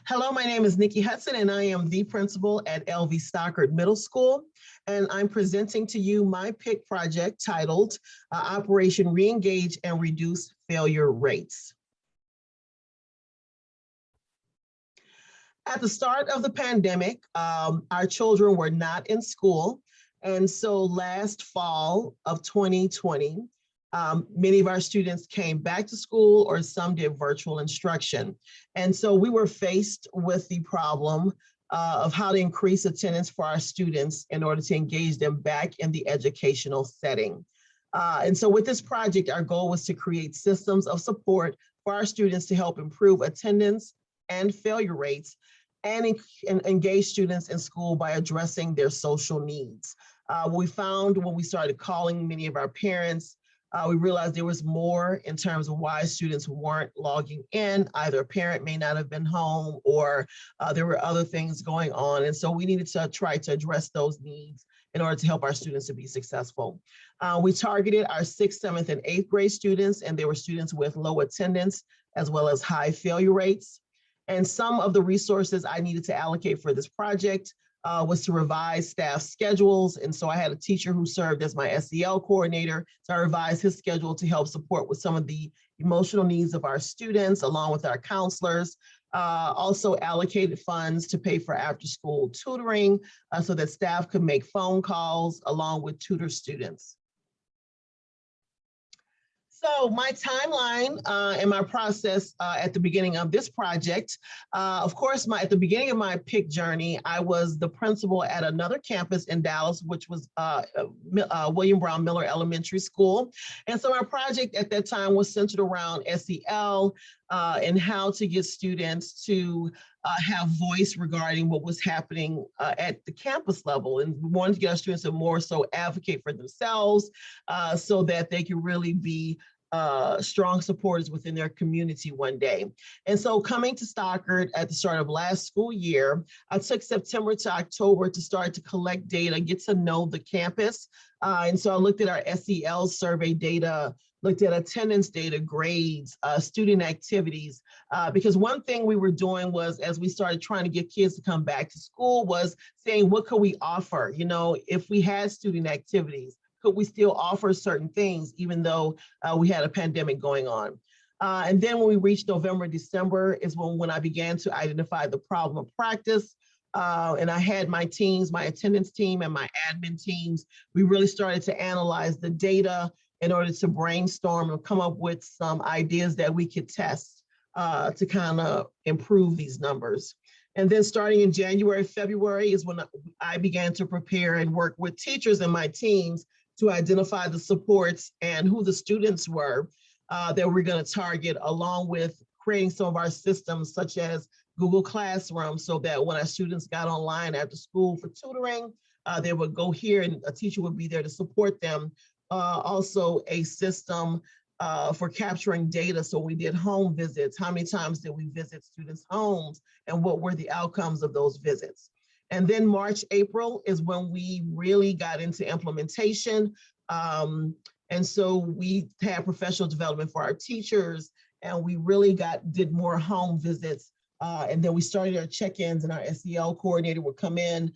Hello, my name is Nikki Hudson, and I am the principal at LV Stockard Middle School. And I'm presenting to you my PIC project titled Operation ReEngage and Reduce Failure Rates. At the start of the pandemic, our children were not in school. And so last fall of 2020, many of our students came back to school, or some did virtual instruction. And so we were faced with the problem of how to increase attendance for our students in order to engage them back in the educational setting. And so with this project, our goal was to create systems of support for our students to help improve attendance and failure rates and engage students in school by addressing their social needs. We found when we started calling many of our parents, we realized there was more in terms of why students weren't logging in. Either a parent may not have been home, or there were other things going on. And so we needed to try to address those needs in order to help our students to be successful. We targeted our 6th, 7th, and 8th grade students, and they were students with low attendance as well as high failure rates. And some of the resources I needed to allocate for this project was to revise staff schedules. And so I had a teacher who served as my SEL coordinator. So I revised his schedule to help support with some of the emotional needs of our students, along with our counselors. Also allocated funds to pay for after-school tutoring so that staff could make phone calls along with tutor students. So my timeline and my process at the beginning of this project, of course, at the beginning of my PIC journey, I was the principal at another campus in Dallas, which was William Brown Miller Elementary School. And so our project at that time was centered around SEL and how to get students to have voice regarding what was happening at the campus level. And we wanted to get our students to more so advocate for themselves so that they can really be strong supporters within their community one day. And so coming to Stockard at the start of last school year, I took September to October to start to collect data, get to know the campus. And so I looked at our SEL survey data, looked at attendance data, grades, student activities, because one thing we were doing was, as we started trying to get kids to come back to school, was saying, what could we offer? You know, if we had student activities, could we still offer certain things, even though we had a pandemic going on? And then when we reached November, December is when I began to identify the problem of practice. And I had my teams, my attendance team and my admin teams. We really started to analyze the data in order to brainstorm and come up with some ideas that we could test to kind of improve these numbers. And then starting in January, February is when I began to prepare and work with teachers and my teams to identify the supports and who the students were that we're going to target, along with creating some of our systems such as Google Classroom, so that when our students got online after school for tutoring, they would go here and a teacher would be there to support them. Also a system for capturing data. So we did home visits. How many times did we visit students' homes, and what were the outcomes of those visits? And then March, April is when we really got into implementation. And so we had professional development for our teachers, and we really did more home visits. And then we started our check-ins, and our SEL coordinator would come in,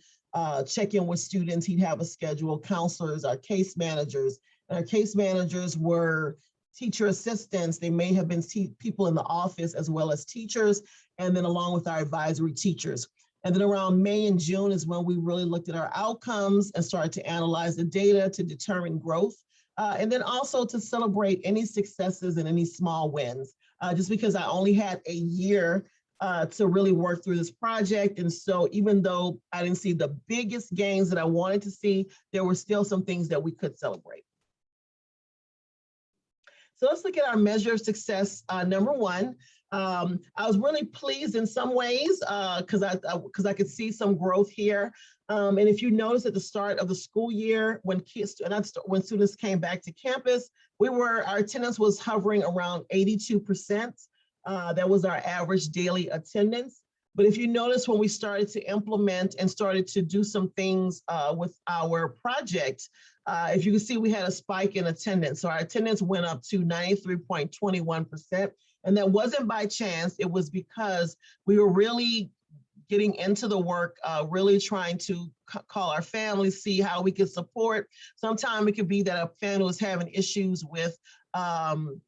check in with students. He'd have a schedule, counselors, our case managers. And our case managers were teacher assistants. They may have been people in the office as well as teachers, and then along with our advisory teachers. And then around May and June is when we really looked at our outcomes and started to analyze the data to determine growth. And then also to celebrate any successes and any small wins, just because I only had a year to really work through this project. And so even though I didn't see the biggest gains that I wanted to see, there were still some things that we could celebrate. So let's look at our measure of success. Number one, I was really pleased in some ways because I could see some growth here. And if you notice at the start of the school year, when students came back to campus, our attendance was hovering around 82%. That was our average daily attendance. But if you notice, when we started to implement and started to do some things with our project, if you can see, we had a spike in attendance. So our attendance went up to 93.21%. And that wasn't by chance. It was because we were really getting into the work, really trying to call our families, see how we could support. Sometimes it could be that a family was having issues with the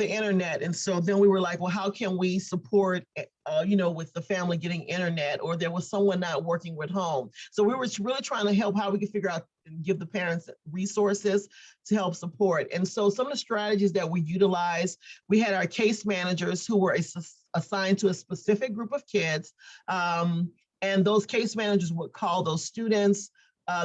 internet. And so then we were like, well, how can we support, with the family getting internet, or there was someone not working with home. So we were really trying to help how we could figure out and give the parents resources to help support. And so some of the strategies that we utilized, we had our case managers who were assigned to a specific group of kids. And those case managers would call those students.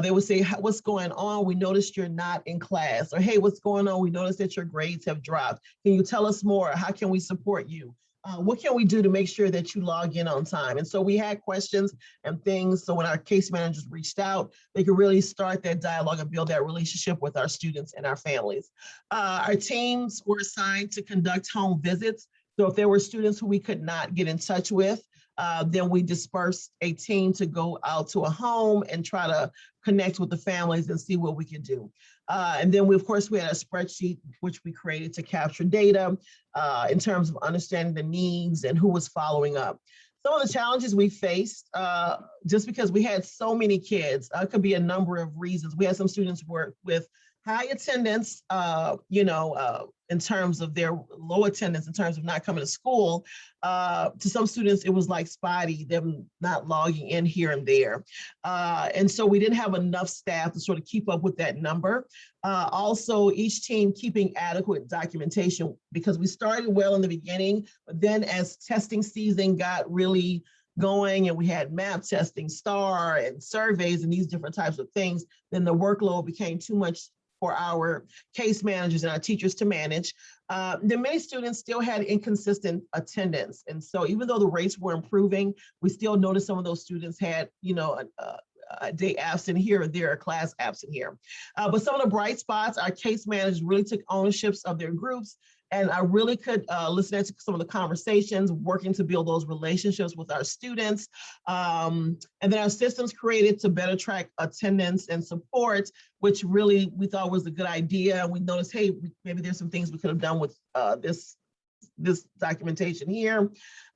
They would say, what's going on? We noticed you're not in class. Or, hey, what's going on? We noticed that your grades have dropped. Can you tell us more? How can we support you? What can we do to make sure that you log in on time? And so we had questions and things. So when our case managers reached out, they could really start that dialogue and build that relationship with our students and our families. Our teams were assigned to conduct home visits. So if there were students who we could not get in touch with, then we dispersed a team to go out to a home and try to connect with the families and see what we could do. And then of course, we had a spreadsheet which we created to capture data in terms of understanding the needs and who was following up. Some of the challenges we faced, just because we had so many kids, could be a number of reasons. We had some students work with high attendance, in terms of their low attendance, in terms of not coming to school. To some students, it was like spotty, them not logging in here and there. And so we didn't have enough staff to sort of keep up with that number. Also, each team keeping adequate documentation, because we started well in the beginning, but then as testing season got really going and we had map testing, STAR and surveys and these different types of things, then the workload became too much for our case managers and our teachers to manage. Then many students still had inconsistent attendance. And so even though the rates were improving, we still noticed some of those students had, a day absent here or there, a class absent here. But some of the bright spots, our case managers really took ownerships of their groups. And I really could listen to some of the conversations, working to build those relationships with our students. And then our systems created to better track attendance and support, which really we thought was a good idea. And we noticed, hey, maybe there's some things we could have done with this documentation here.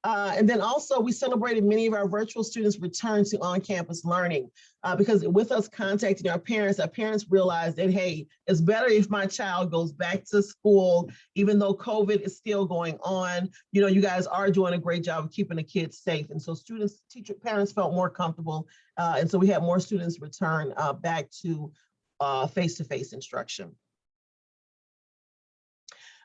And then also we celebrated many of our virtual students' return to on-campus learning because with us contacting our parents realized that, hey, it's better if my child goes back to school, even though COVID is still going on. You guys are doing a great job of keeping the kids safe. And so parents felt more comfortable. And so we had more students return back to face-to-face instruction.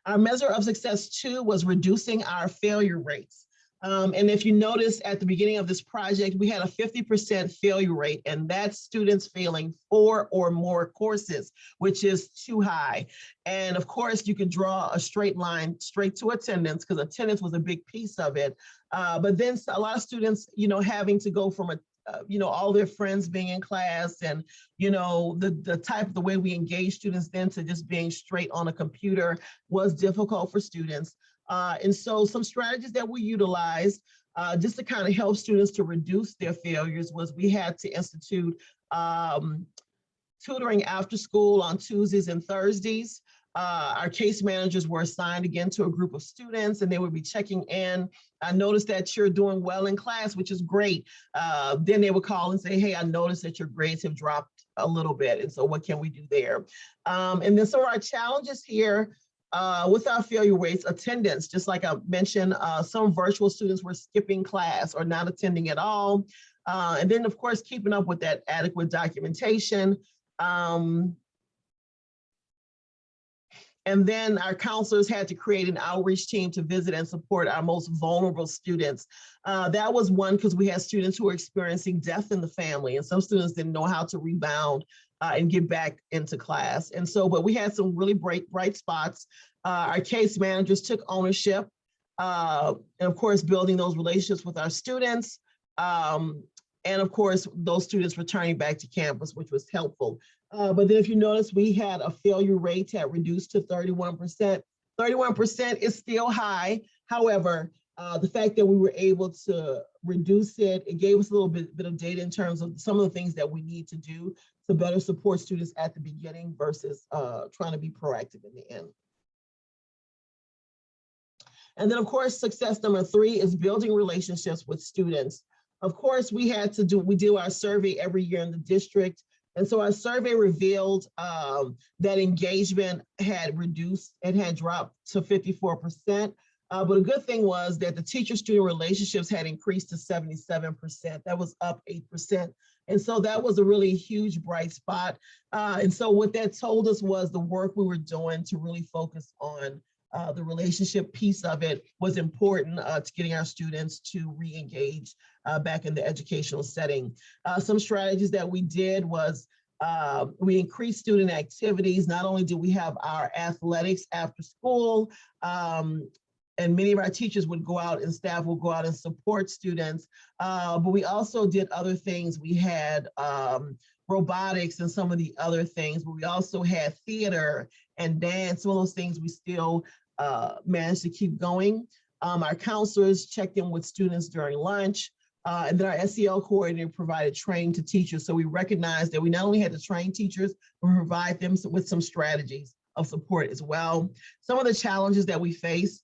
Our measure of success too was reducing our failure rates. And if you notice at the beginning of this project, we had a 50% failure rate, and that's students failing 4 or more courses, which is too high. And of course, you can draw a straight line straight to attendance because attendance was a big piece of it. But then a lot of students, having to go from all their friends being in class and, the way we engage students then to just being straight on a computer was difficult for students. And so some strategies that we utilized just to kind of help students to reduce their failures was we had to institute tutoring after school on Tuesdays and Thursdays. Our case managers were assigned again to a group of students and they would be checking in. I noticed that you're doing well in class, which is great. Then they would call and say, hey, I noticed that your grades have dropped a little bit. And so what can we do there? And then some of our challenges here with our failure rates, attendance, just like I mentioned, some virtual students were skipping class or not attending at all. And then of course, keeping up with that adequate documentation. And then our counselors had to create an outreach team to visit and support our most vulnerable students. That was one because we had students who were experiencing death in the family and some students didn't know how to rebound and get back into class. And so, but we had some really bright spots. Our case managers took ownership and of course, building those relationships with our students. And of course, those students returning back to campus, which was helpful. But then if you notice, we had a failure rate that reduced to 31%. 31% is still high. However, the fact that we were able to reduce it, it gave us a little bit of data in terms of some of the things that we need to do to better support students at the beginning versus trying to be proactive in the end. And then of course, success number 3 is building relationships with students. Of course, we do our survey every year in the district. And so our survey revealed that engagement had reduced, it had dropped to 54%. But a good thing was that the teacher-student relationships had increased to 77%. That was up 8%. And so that was a really huge bright spot. And so what that told us was the work we were doing to really focus on the relationship piece of it was important to getting our students to re-engage back in the educational setting. Some strategies that we did was we increased student activities. Not only do we have our athletics after school, and many of our teachers would go out and staff will go out and support students, but we also did other things. We had robotics and some of the other things, but we also had theater and dance. Some of those things we still managed to keep going. Our counselors checked in with students during lunch. And then our SEL coordinator provided training to teachers. So we recognized that we not only had to train teachers, but provide them with some strategies of support as well. Some of the challenges that we face,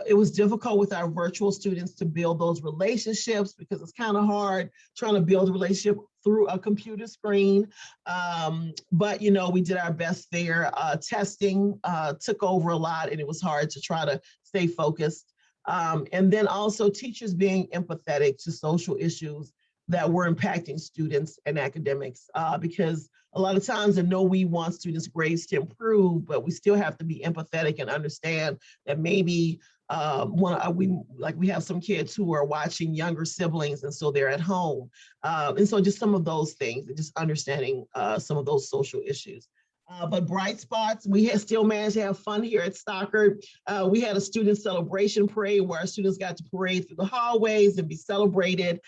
it was difficult with our virtual students to build those relationships because it's kind of hard trying to build a relationship through a computer screen. But, you know, we did our best there. Testing took over a lot, and it was hard to try to stay focused. And then also teachers being empathetic to social issues that were impacting students and academics, because a lot of times I know we want students' grades to improve, but we still have to be empathetic and understand that maybe we have some kids who are watching younger siblings, and so they're at home. And so just some of those things, and just understanding some of those social issues. But bright spots, we had still managed to have fun here at Stockard. We had a student celebration parade where our students got to parade through the hallways and be celebrated.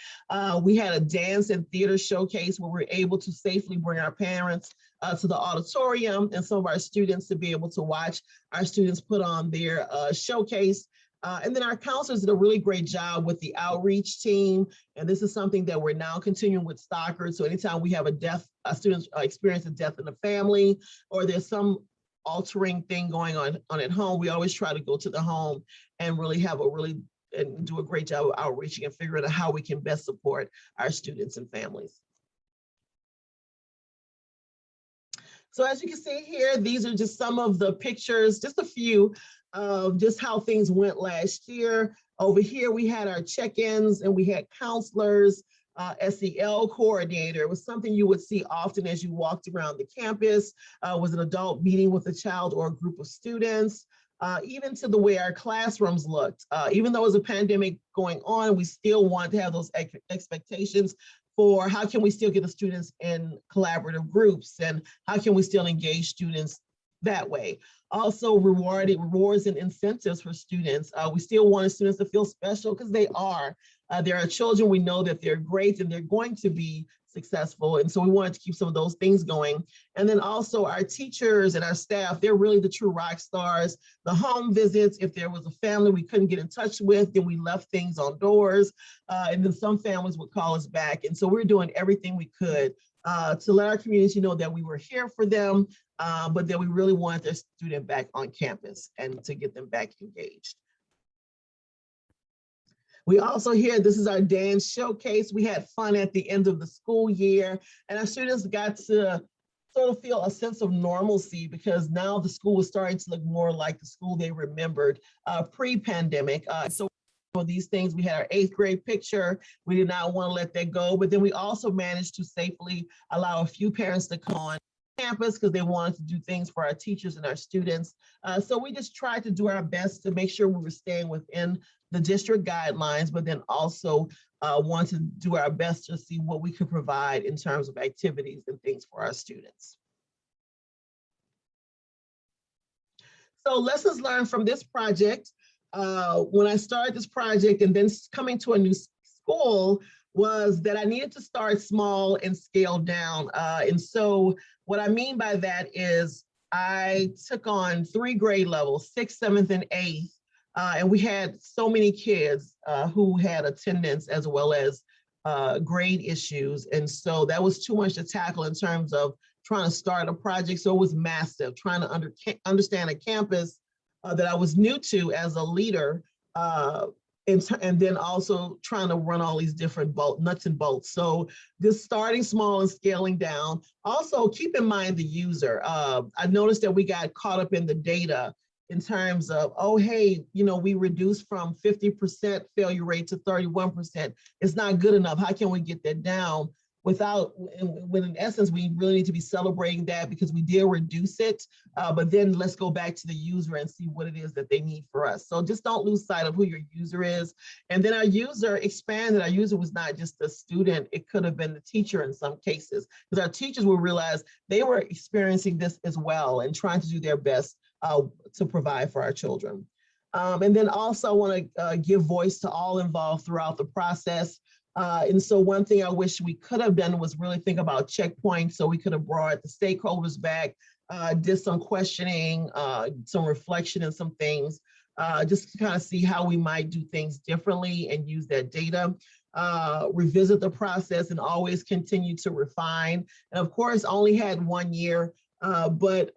We had a dance and theater showcase where we were able to safely bring our parents to the auditorium and some of our students to be able to watch our students put on their showcase. And then our counselors did a really great job with the outreach team. And this is something that we're now continuing with Stockard. So anytime we have a student experience a death in the family, or there's some altering thing going on at home, we always try to go to the home and really and do a great job of outreaching and figuring out how we can best support our students and families. So as you can see here, these are just some of the pictures, just a few of just how things went last year. Over here, we had our check-ins and we had counselors, SEL coordinator. It was something you would see often as you walked around the campus, was an adult meeting with a child or a group of students, even to the way our classrooms looked. Even though it was a pandemic going on, we still want to have those expectations for how can we still get the students in collaborative groups, and how can we still engage students that way. Also rewards and incentives for students. We still wanted students to feel special because they are. There are children, we know that they're great and they're going to be successful. And so we wanted to keep some of those things going. And then also our teachers and our staff, they're really the true rock stars. The home visits, if there was a family we couldn't get in touch with, then we left things on doors. And then some families would call us back. And so we're doing everything we could to let our community know that we were here for them, but that we really wanted their student back on campus and to get them back engaged. We also here, this is our dance showcase. We had fun at the end of the school year, and our students got to sort of feel a sense of normalcy because now the school was starting to look more like the school they remembered pre-pandemic. So for these things, we had our 8th grade picture. We did not want to let that go, but then we also managed to safely allow a few parents to come on campus because they wanted to do things for our teachers and our students. So we just tried to do our best to make sure we were staying within the district guidelines, but then also want to do our best to see what we could provide in terms of activities and things for our students. So lessons learned from this project. When I started this project and then coming to a new school was that I needed to start small and scale down. And so what I mean by that is I took on 3 grade levels, 6th, 7th, and 8th. And we had so many kids who had attendance as well as grade issues. And so that was too much to tackle in terms of trying to start a project. So it was massive, trying to understand a campus that I was new to as a leader, and then also trying to run all these different nuts and bolts. So just starting small and scaling down. Also keep in mind the user. I noticed that we got caught up in the data in terms of, oh, hey, we reduced from 50% failure rate to 31%. It's not good enough. How can we get that down? When in essence, we really need to be celebrating that because we did reduce it, but then let's go back to the user and see what it is that they need for us. So just don't lose sight of who your user is. And then our user expanded. Our user was not just the student, it could have been the teacher in some cases, because our teachers will realize they were experiencing this as well and trying to do their best to provide for our children. And then also I want to give voice to all involved throughout the process. And so one thing I wish we could have done was really think about checkpoints. So we could have brought the stakeholders back, did some questioning, some reflection and some things, just to kind of see how we might do things differently and use that data. Revisit the process and always continue to refine. And of course, only had 1 year, but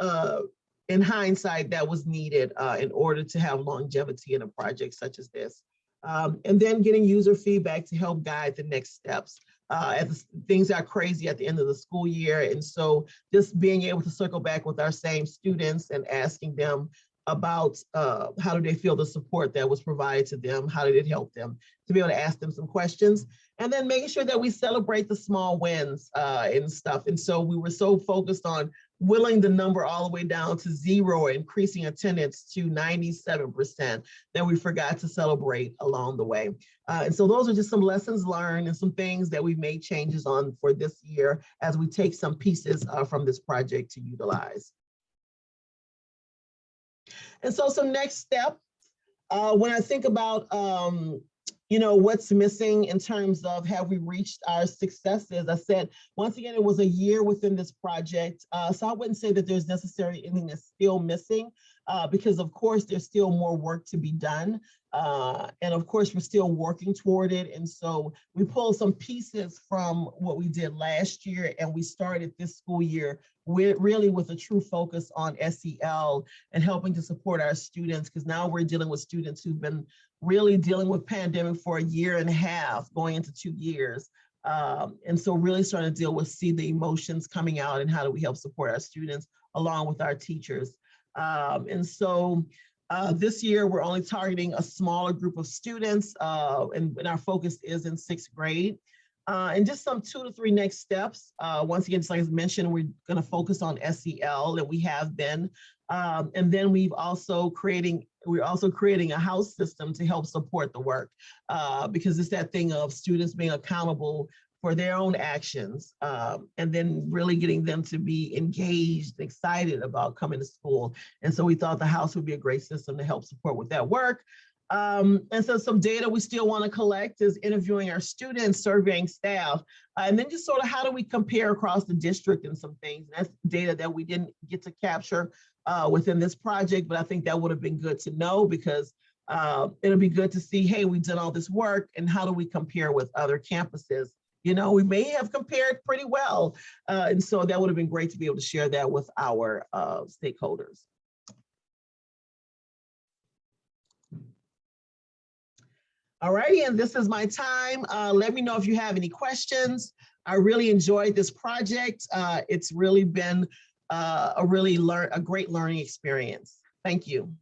in hindsight, that was needed in order to have longevity in a project such as this. And then getting user feedback to help guide the next steps. As things are crazy at the end of the school year. And so just being able to circle back with our same students and asking them about how do they feel the support that was provided to them, how did it help them, to be able to ask them some questions. And then making sure that we celebrate the small wins and stuff. And so we were so focused on whittling the number all the way down to 0, increasing attendance to 97%, that we forgot to celebrate along the way. And so those are just some lessons learned and some things that we've made changes on for this year as we take some pieces from this project to utilize. And so some next step, when I think about what's missing in terms of have we reached our successes, I said, once again, it was a year within this project. So I wouldn't say that there's necessarily anything that's still missing because of course, there's still more work to be done. And of course, we're still working toward it. And so we pulled some pieces from what we did last year and we started this school year really with a true focus on SEL and helping to support our students, because now we're dealing with students who've been really dealing with pandemic for 1.5 years, going into 2 years. And so really starting to deal with, see the emotions coming out and how do we help support our students along with our teachers. And so this year we're only targeting a smaller group of students and our focus is in 6th grade. And just some 2 to 3 next steps. Once again, just like I mentioned, we're going to focus on SEL that we have been. And then we're also creating a house system to help support the work because it's that thing of students being accountable for their own actions and then really getting them to be engaged, excited about coming to school. And so we thought the house would be a great system to help support with that work. And so some data we still want to collect is interviewing our students, surveying staff, and then just sort of how do we compare across the district and some things. And that's data that we didn't get to capture within this project, but I think that would have been good to know because it'll be good to see, hey, we did all this work and how do we compare with other campuses? We may have compared pretty well. And so that would have been great to be able to share that with our stakeholders. All righty, and this is my time. Let me know if you have any questions. I really enjoyed this project. It's really been a great learning experience. Thank you.